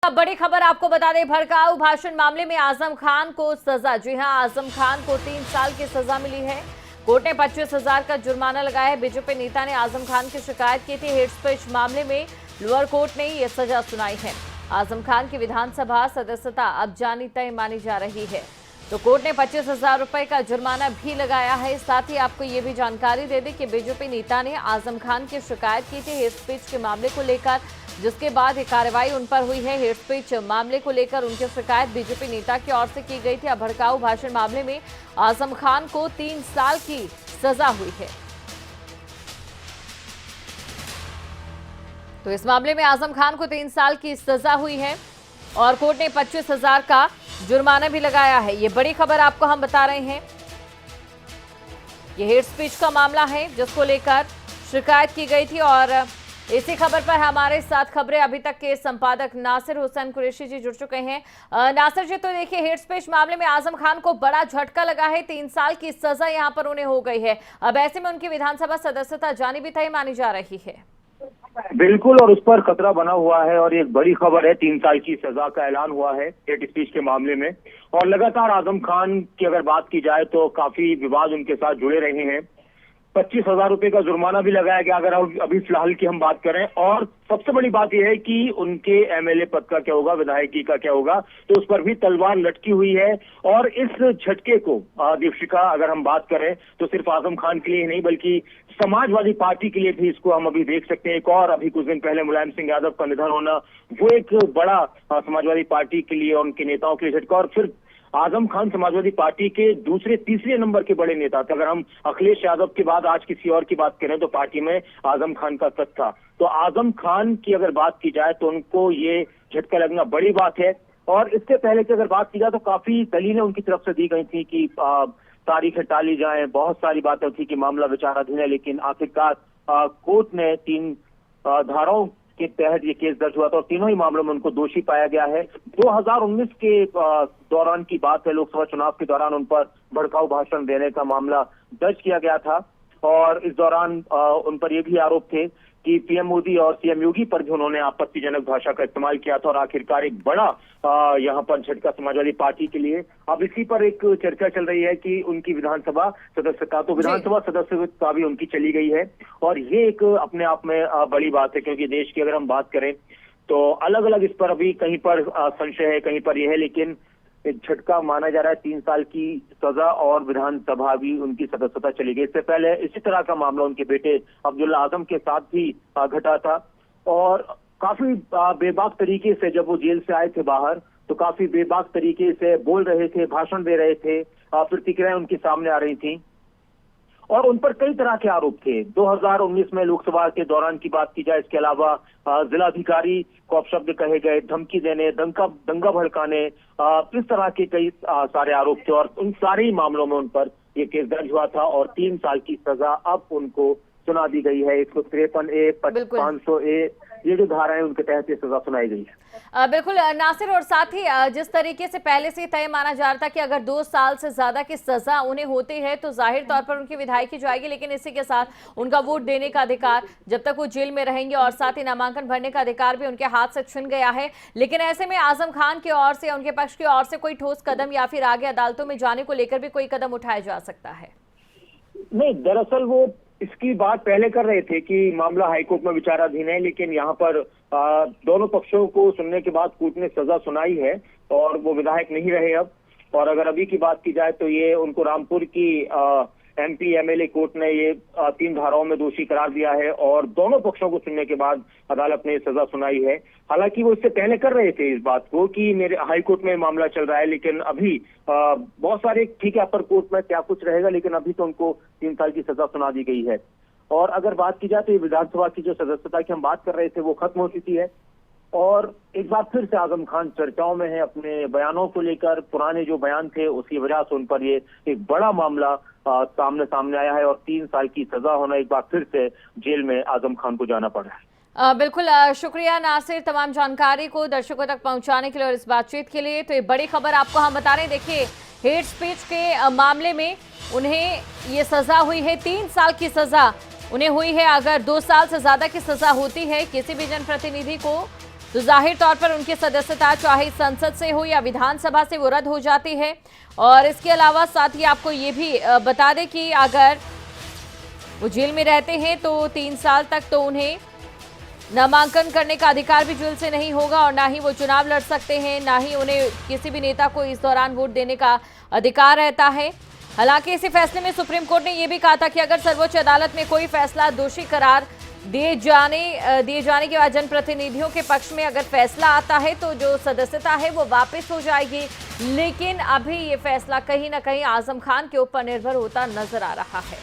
अब बड़ी खबर आपको बता दें, भड़काऊ भाषण मामले में आजम खान को सजा। जी हां, आजम खान को 3 साल की सजा मिली है। कोर्ट ने 25,000 का जुर्माना लगाया है। बीजेपी नेता ने आजम खान की शिकायत की थी। हेट स्पीच मामले में लोअर कोर्ट ने यह सजा सुनाई है। आजम खान की विधानसभा सदस्यता अब जानी तय मानी जा रही है। तो कोर्ट ने 25,000 रुपए का जुर्माना भी लगाया है। साथ ही आपको ये भी जानकारी दे दें कि बीजेपी नेता ने आजम खान की शिकायत की थी हेट स्पीच के मामले को लेकर, जिसके बाद ये कार्रवाई उन पर हुई है। हेट स्पीच मामले को लेकर उनकी शिकायत बीजेपी नेता की ओर से की गई थी। अब भड़काऊ भाषण मामले में आजम खान को 3 साल की सजा हुई है। तो इस मामले में आजम खान को 3 साल की सजा हुई है और कोर्ट ने 25,000 का जुर्माना भी लगाया है। ये बड़ी खबर आपको हम बता रहे हैं। ये हेट स्पीच का मामला है जिसको लेकर शिकायत की गई थी और इसी खबर पर हमारे साथ खबरें अभी तक के संपादक नासिर हुसैन कुरैशी जी जुड़ चुके हैं। नासिर जी, तो देखिए, हेट स्पीच मामले में आजम खान को बड़ा झटका लगा है। 3 साल की सजा यहां पर उन्हें हो गई है। अब ऐसे में उनकी विधानसभा सदस्यता जानी भी तय मानी जा रही है। बिल्कुल, और उस पर खतरा बना हुआ है और एक बड़ी खबर है, 3 साल की सजा का ऐलान हुआ है हेट स्पीच के मामले में। और लगातार आजम खान की अगर बात की जाए तो काफी विवाद उनके साथ जुड़े रहे हैं। 25,000 रुपए का जुर्माना भी लगाया गया अगर अभी फिलहाल की हम बात करें। और सबसे बड़ी बात यह है कि उनके एमएलए पद का क्या होगा, विधायकी का क्या होगा, तो उस पर भी तलवार लटकी हुई है। और इस झटके को दीपिका, अगर हम बात करें तो सिर्फ आजम खान के लिए ही नहीं बल्कि समाजवादी पार्टी के लिए भी इसको हम अभी देख सकते हैं। एक और अभी कुछ दिन पहले मुलायम सिंह यादव का निधन होना, वो एक बड़ा समाजवादी पार्टी के लिए और उनके नेताओं के लिए झटका। और फिर आजम खान समाजवादी पार्टी के दूसरे तीसरे नंबर के बड़े नेता थे। अगर हम अखिलेश यादव के बाद आज किसी और की बात करें तो पार्टी में आजम खान का कद था। तो आजम खान की अगर बात की जाए तो उनको ये झटका लगना बड़ी बात है। और इससे पहले की अगर बात की जाए तो काफी दलीलें उनकी तरफ से दी गई थी कि तारीखें टाली जाएं, बहुत सारी बातें थी कि मामला विचाराधीन है, लेकिन आखिरकार कोर्ट ने 3 धाराओं के तहत ये केस दर्ज हुआ था और तीनों ही मामलों में उनको दोषी पाया गया है। 2019 के दौरान की बात है, लोकसभा चुनाव के दौरान उन पर भड़काऊ भाषण देने का मामला दर्ज किया गया था। और इस दौरान उन पर ये भी आरोप थे कि पीएम मोदी और सीएम योगी पर भी उन्होंने आपत्तिजनक भाषा का इस्तेमाल किया था। और आखिरकार एक बड़ा यहाँ पर झटका समाजवादी पार्टी के लिए। अब इसी पर एक चर्चा चल रही है कि उनकी विधानसभा सदस्यता, तो विधानसभा सदस्यता भी उनकी चली गई है। और ये एक अपने आप में बड़ी बात है, क्योंकि देश की अगर हम बात करें तो अलग अलग इस पर अभी कहीं पर संशय है, कहीं पर यह है, लेकिन एक झटका माना जा रहा है। 3 साल की सजा और विधानसभा भी उनकी सदस्यता चली गई। इससे पहले इसी तरह का मामला उनके बेटे अब्दुल्ला आजम के साथ भी घटा था। और काफी बेबाक तरीके से जब वो जेल से आए थे बाहर, तो काफी बेबाक तरीके से बोल रहे थे, भाषण दे रहे थे, प्रतिक्रियाएं उनके सामने आ रही थी और उन पर कई तरह के आरोप थे। 2019 में लोकसभा के दौरान की बात की जाए, इसके अलावा जिलाधिकारी को अपशब्द कहे गए, धमकी देने, दंगा भड़काने, इस तरह के कई सारे आरोप थे। और उन सारे ही मामलों में उन पर यह केस दर्ज हुआ था और 3 साल की सजा अब उनको सुना दी गई है। 153A, 500A, ये जो धाराएं उनके तहत ये सजा सुनाई गई है। बिल्कुल नासिर, और साथ ही जिस तरीके से पहले से तय माना जा रहा था कि अगर 2 साल से ज्यादा की सजा उन्हें होती है तो जाहिर तौर पर उनकी विधायकी जाएगी, लेकिन इसी के साथ उनका वोट देने का अधिकार जब तक वो जेल में रहेंगे और साथ ही नामांकन भरने का अधिकार भी उनके हाथ से छिन गया है। लेकिन ऐसे में आजम खान की ओर से, उनके पक्ष की ओर से कोई ठोस कदम या फिर आगे अदालतों में जाने को लेकर भी कोई कदम उठाया जा सकता है? नहीं, दरअसल वो इसकी बात पहले कर रहे थे कि मामला हाईकोर्ट में विचाराधीन है, लेकिन यहाँ पर दोनों पक्षों को सुनने के बाद कोर्ट ने सजा सुनाई है और वो विधायक नहीं रहे अब। और अगर अभी की बात की जाए तो ये उनको रामपुर की एमपी एमएलए कोर्ट ने ये 3 धाराओं में दोषी करार दिया है और दोनों पक्षों को सुनने के बाद अदालत ने सजा सुनाई है। हालांकि वो इससे पहले कर रहे थे इस बात को कि मेरे हाई कोर्ट में मामला चल रहा है, लेकिन अभी बहुत सारे, ठीक है, अपर कोर्ट में क्या कुछ रहेगा, लेकिन अभी तो उनको 3 साल की सजा सुना दी गई है। और अगर बात की जाए तो ये विधानसभा की जो सदस्यता की हम बात कर रहे थे वो खत्म हो चुकी है और एक बार फिर से आजम खान चर्चाओं में है अपने बयानों को लेकर। पुराने जो बयान थे उसकी वजह से उन पर ये एक बड़ा मामला सामने आया है और 3 साल की सजा होना, एक बार फिर से जेल में आजम खान को जाना पड़ रहा है। बिल्कुल शुक्रिया नासिर, तमाम जानकारी को दर्शकों तक पहुंचाने के लिए और इस बातचीत के लिए। तो ये बड़ी खबर आपको हम बता रहे हैं। देखिए, हेट स्पीच के मामले में उन्हें ये सजा हुई है, 3 साल की सजा उन्हें हुई है। अगर 2 साल से ज्यादा की सजा होती है किसी भी जनप्रतिनिधि को तो जाहिर तौर पर उनकी सदस्यता चाहे संसद से हो या विधानसभा से वो रद्द हो जाती है। और इसके अलावा साथ ही आपको ये भी बता दें कि अगर वो जेल में रहते हैं तो 3 साल तक तो उन्हें नामांकन करने का अधिकार भी जेल से नहीं होगा और ना ही वो चुनाव लड़ सकते हैं, ना ही उन्हें किसी भी नेता को इस दौरान वोट देने का अधिकार रहता है। हालांकि इसी फैसले में सुप्रीम कोर्ट ने यह भी कहा था कि अगर सर्वोच्च अदालत में कोई फैसला दोषी करार दिए जाने के बाद जनप्रतिनिधियों के पक्ष में अगर फैसला आता है तो जो सदस्यता है वो वापस हो जाएगी। लेकिन अभी ये फैसला कहीं ना कहीं आजम खान के ऊपर निर्भर होता नजर आ रहा है।